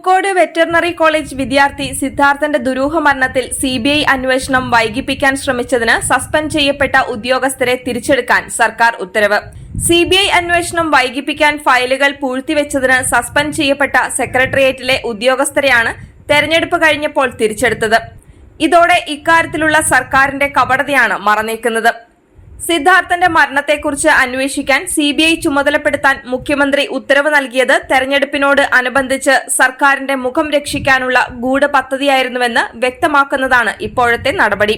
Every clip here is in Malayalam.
പൂക്കോട് വെറ്ററിനറി കോളേജ് വിദ്യാർത്ഥി സിദ്ധാർത്ഥന്റെ ദുരൂഹ മരണത്തിൽ സിബിഐ അന്വേഷണം വൈകിപ്പിക്കാൻ ശ്രമിച്ചതിന് സസ്പെൻഡ് ചെയ്യപ്പെട്ട ഉദ്യോഗസ്ഥരെ തിരിച്ചെടുക്കാൻ സർക്കാർ ഉത്തരവ്. സിബിഐ അന്വേഷണം വൈകിപ്പിക്കാൻ ഫയലുകൾ പൂഴ്ത്തിവെച്ചതിന് സസ്പെൻഡ് ചെയ്യപ്പെട്ട സെക്രട്ടേറിയറ്റിലെ ഉദ്യോഗസ്ഥരെയാണ് തെരഞ്ഞെടുപ്പ് കഴിഞ്ഞപ്പോൾ തിരിച്ചെടുത്തത്. ഇതോടെ ഇക്കാര്യത്തിലുള്ള സർക്കാരിന്റെ കപടതയാണ് മറനീക്കുന്നത്. സിദ്ധാർത്ഥന്റെ മരണത്തെക്കുറിച്ച് അന്വേഷിക്കാൻ സിബിഐ ചുമതലപ്പെടുത്താൻ മുഖ്യമന്ത്രി ഉത്തരവ് നൽകിയത് തെരഞ്ഞെടുപ്പിനോട് അനുബന്ധിച്ച് സർക്കാരിന്റെ മുഖം രക്ഷിക്കാനുള്ള ഗൂഢപദ്ധതിയായിരുന്നുവെന്ന് വ്യക്തമാക്കുന്നതാണ് ഇപ്പോഴത്തെ നടപടി.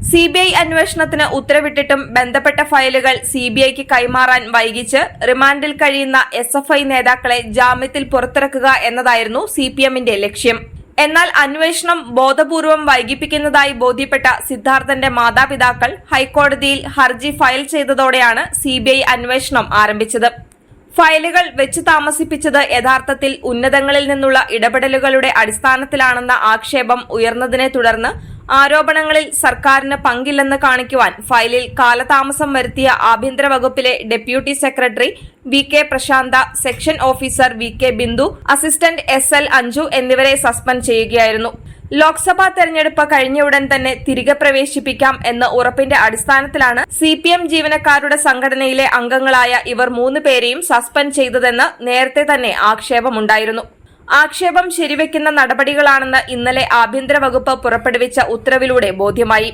സിബിഐ അന്വേഷണത്തിന് ഉത്തരവിട്ടിട്ടും ബന്ധപ്പെട്ട ഫയലുകൾ സിബിഐക്ക് കൈമാറാൻ വൈകിച്ച് റിമാൻഡിൽ കഴിയുന്ന എസ്എഫ്ഐ നേതാക്കളെ ജാമ്യത്തിൽ പുറത്തിറക്കുക എന്നതായിരുന്നു സിപിഎമ്മിന്റെ ലക്ഷ്യം. എന്നാൽ അന്വേഷണം ബോധപൂർവം വൈകിപ്പിക്കുന്നതായി ബോധ്യപ്പെട്ട സിദ്ധാർത്ഥന്റെ മാതാപിതാക്കൾ ഹൈക്കോടതിയിൽ ഹർജി ഫയൽ ചെയ്തതോടെയാണ് സിബിഐ അന്വേഷണം ആരംഭിച്ചത്. ഫയലുകൾ വെച്ച് താമസിപ്പിച്ചത് യഥാർത്ഥത്തിൽ ഉന്നതങ്ങളിൽ നിന്നുള്ള ഇടപെടലുകളുടെ അടിസ്ഥാനത്തിലാണെന്ന ആക്ഷേപം ഉയർന്നതിനെ തുടർന്ന് ആരോപണങ്ങളിൽ സർക്കാരിന് പങ്കില്ലെന്ന് കാണിക്കുവാൻ ഫയലിൽ കാലതാമസം വരുത്തിയ ആഭ്യന്തര വകുപ്പിലെ deputy secretary V K Prashanth, section officer V K Bindu, assistant SL Anju എന്നിവരെ സസ്പെൻഡ് ചെയ്യുകയായിരുന്നു. ലോക്സഭാ തെരഞ്ഞെടുപ്പ് കഴിഞ്ഞ ഉടൻ തന്നെ തിരികെ പ്രവേശിപ്പിക്കാം എന്ന ഉറപ്പിന്റെ അടിസ്ഥാനത്തിലാണ് CPM ജീവനക്കാരുടെ സംഘടനയിലെ അംഗങ്ങളായ ഇവർ 3 പേരെയും സസ്പെൻഡ് ചെയ്തതെന്ന് നേരത്തെ തന്നെ ആക്ഷേപമുണ്ടായിരുന്നു. ആക്ഷേപം ശരിവെക്കുന്ന നടപടികളാണെന്ന് ഇന്നലെ ആഭ്യന്തര വകുപ്പ് പുറപ്പെടുവിച്ച ഉത്തരവിലൂടെ ബോധ്യമായി.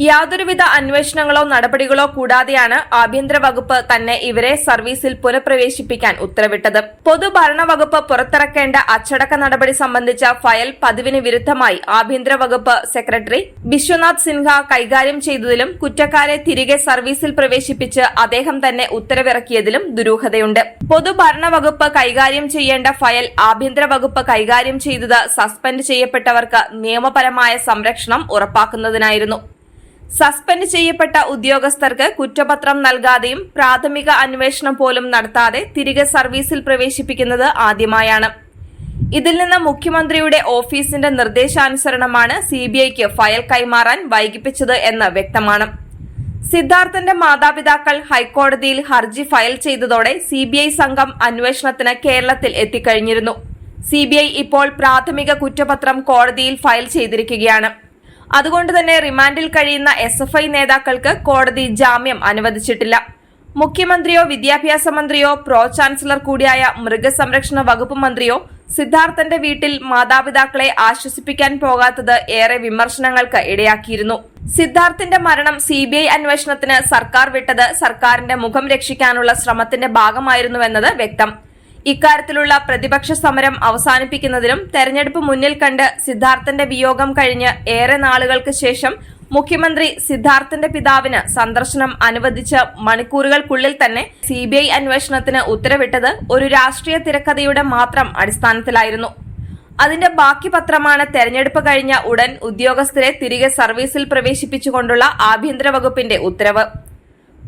യാതൊരുവിധ അന്വേഷണങ്ങളോ നടപടികളോ കൂടാതെയാണ് ആഭ്യന്തര വകുപ്പ് തന്നെ ഇവരെ സർവീസിൽ പുനഃപ്രവേശിപ്പിക്കാൻ ഉത്തരവിട്ടത്. പൊതുഭരണ വകുപ്പ് പുറത്തിറക്കേണ്ട അച്ചടക്ക നടപടി സംബന്ധിച്ച ഫയൽ പതിവിന് വിരുദ്ധമായി ആഭ്യന്തര വകുപ്പ് സെക്രട്ടറി ബിശ്വനാഥ് സിൻഹ കൈകാര്യം ചെയ്തതിലും കുറ്റക്കാരെ തിരികെ സർവീസിൽ പ്രവേശിപ്പിച്ച് അദ്ദേഹം തന്നെ ഉത്തരവിറക്കിയതിലും ദുരൂഹതയുണ്ട്. പൊതുഭരണ വകുപ്പ് കൈകാര്യം ചെയ്യേണ്ട ഫയൽ ആഭ്യന്തര വകുപ്പ് കൈകാര്യം ചെയ്തത് സസ്പെൻഡ് ചെയ്യപ്പെട്ടവർക്ക് നിയമപരമായ സംരക്ഷണം ഉറപ്പാക്കുന്നതിനായിരുന്നു. സസ്പെൻഡ് ചെയ്യപ്പെട്ട ഉദ്യോഗസ്ഥർക്ക് കുറ്റപത്രം നൽകാതെയും പ്രാഥമിക അന്വേഷണം പോലും നടത്താതെ തിരികെ സർവീസിൽ പ്രവേശിപ്പിക്കുന്നത് ആദ്യമായാണ്. ഇതിൽ നിന്ന് മുഖ്യമന്ത്രിയുടെ ഓഫീസിന്റെ നിർദ്ദേശാനുസരണമാണ് സിബിഐക്ക് ഫയൽ കൈമാറാൻ വൈകിപ്പിച്ചത് എന്ന് വ്യക്തമാണ്. സിദ്ധാർത്ഥന്റെ മാതാപിതാക്കൾ ഹൈക്കോടതിയിൽ ഹർജി ഫയൽ ചെയ്തതോടെ സിബിഐ സംഘം അന്വേഷണത്തിന് കേരളത്തിൽ എത്തിക്കഴിഞ്ഞിരുന്നു. സിബിഐ ഇപ്പോൾ പ്രാഥമിക കുറ്റപത്രം കോടതിയിൽ ഫയൽ ചെയ്തിരിക്കുകയാണ്. അതുകൊണ്ട് തന്നെ റിമാൻഡിൽ കഴിയുന്ന SFI നേതാക്കൾക്ക് കോടതി ജാമ്യം അനുവദിച്ചിട്ടില്ല. മുഖ്യമന്ത്രിയോ വിദ്യാഭ്യാസ മന്ത്രിയോ പ്രോ ചാൻസലർ കൂടിയായ മൃഗസംരക്ഷണ വകുപ്പ് മന്ത്രിയോ സിദ്ധാർത്ഥന്റെ വീട്ടിൽ മാതാപിതാക്കളെ ആശ്വസിപ്പിക്കാൻ പോകാത്തത് ഏറെ വിമർശനങ്ങൾക്ക് ഇടയാക്കിയിരുന്നു. സിദ്ധാർത്ഥന്റെ മരണം CBI അന്വേഷണത്തിന് സർക്കാർ വിട്ടത് സർക്കാരിന്റെ മുഖം രക്ഷിക്കാനുള്ള ശ്രമത്തിന്റെ ഭാഗമായിരുന്നുവെന്നത് വ്യക്തം. ഇക്കാര്യത്തിലുള്ള പ്രതിപക്ഷ സമരം അവസാനിപ്പിക്കുന്നതിനും തെരഞ്ഞെടുപ്പ് മുന്നിൽ കണ്ട് സിദ്ധാർത്ഥന്റെ വിയോഗം കഴിഞ്ഞ് ഏറെ നാളുകൾക്ക് ശേഷം മുഖ്യമന്ത്രി സിദ്ധാർത്ഥന്റെ പിതാവിന് സന്ദർശനം അനുവദിച്ച മണിക്കൂറുകൾക്കുള്ളിൽ തന്നെ CBI അന്വേഷണത്തിന് ഉത്തരവിട്ടത് ഒരു രാഷ്ട്രീയ തിരക്കഥയുടെ മാത്രം അടിസ്ഥാനത്തിലായിരുന്നു. അതിന്റെ ബാക്കി പത്രമാണ് തെരഞ്ഞെടുപ്പ് കഴിഞ്ഞ ഉടൻ ഉദ്യോഗസ്ഥരെ തിരികെ സർവീസിൽ പ്രവേശിപ്പിച്ചുകൊണ്ടുള്ള ആഭ്യന്തര വകുപ്പിന്റെ ഉത്തരവ്.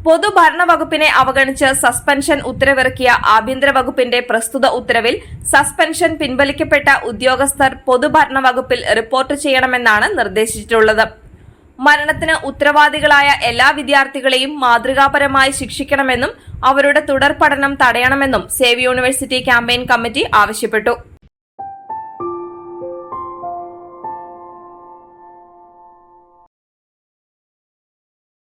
പൊതുഭരണ വകുപ്പിനെ അവഗണിച്ച് സസ്പെൻഷൻ ഉത്തരവിറക്കിയ ആഭ്യന്തര വകുപ്പിന്റെ പ്രസ്തുത ഉത്തരവിൽ സസ്പെൻഷൻ പിൻവലിക്കപ്പെട്ട ഉദ്യോഗസ്ഥർ പൊതുഭരണ വകുപ്പിൽ റിപ്പോർട്ട് ചെയ്യണമെന്നാണ് നിർദ്ദേശിച്ചിട്ടുള്ളത്. മരണത്തിന് ഉത്തരവാദികളായ എല്ലാ വിദ്യാർത്ഥികളെയും മാതൃകാപരമായി ശിക്ഷിക്കണമെന്നും അവരുടെ തുടർ പഠനം തടയണമെന്നും സേവ് യൂണിവേഴ്സിറ്റി ക്യാമ്പയിൻ കമ്മിറ്റി ആവശ്യപ്പെട്ടു.